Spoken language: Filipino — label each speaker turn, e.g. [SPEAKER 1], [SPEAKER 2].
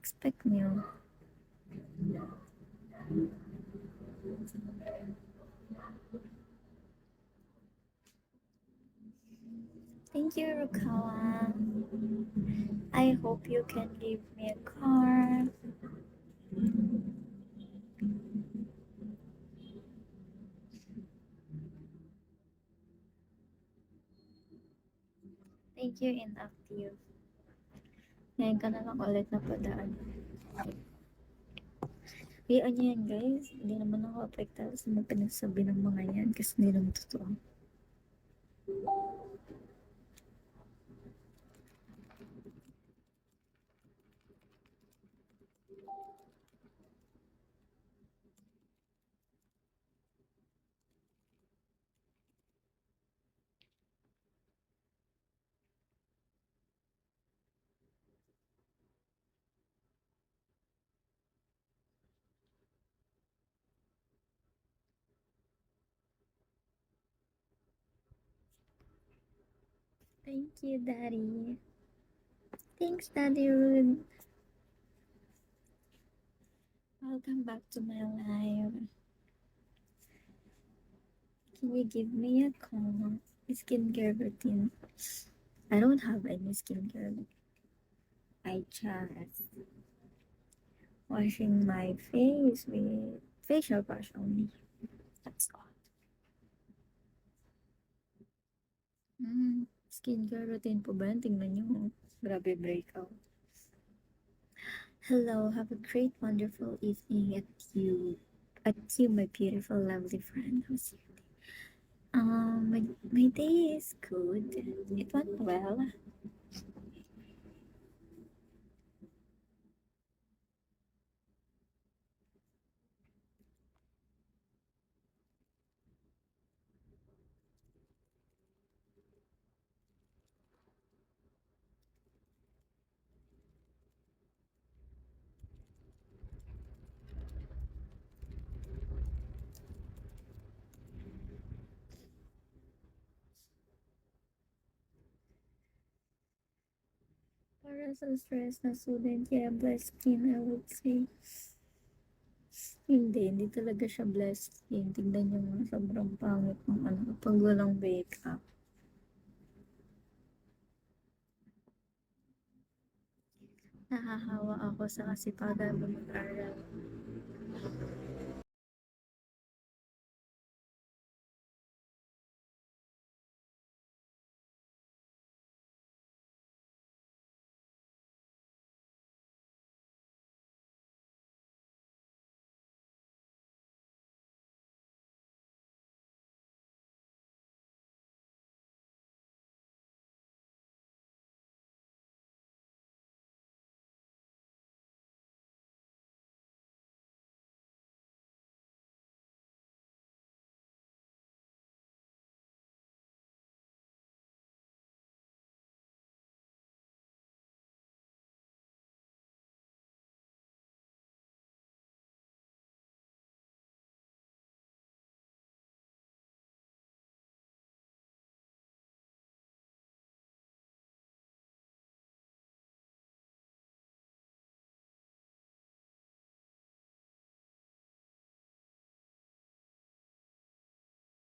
[SPEAKER 1] expect nyo? Thank you, Rukawa. I hope you can give me a car. Thank you, inactive. Ngayon ka na lang ulit na padaan. Hayaan niyo yan, guys. Hindi naman ako apektado sa mga pinagsabi ng mga yan kasi hindi naman totoo. Thank you, Daddy. Thanks, Daddy Rude. Welcome back to my life. Can you give me a call? Skincare routine. I don't have any skincare. I just washing my face with facial wash only. That's all. Skincare routine po ba? Tingnan nyo. Grabe breakout. Hello, have a great, wonderful evening at you, my beautiful, lovely friend. How's your day? My day is good. It went well. Para sa stress na student, yeah, blessed skin, I would say. Hindi talaga siya blessed skin. Tignan niyo mga sobrang pangit ng ano, pag walang makeup. Nahahawa ako sa kasipagan mo mag-aral.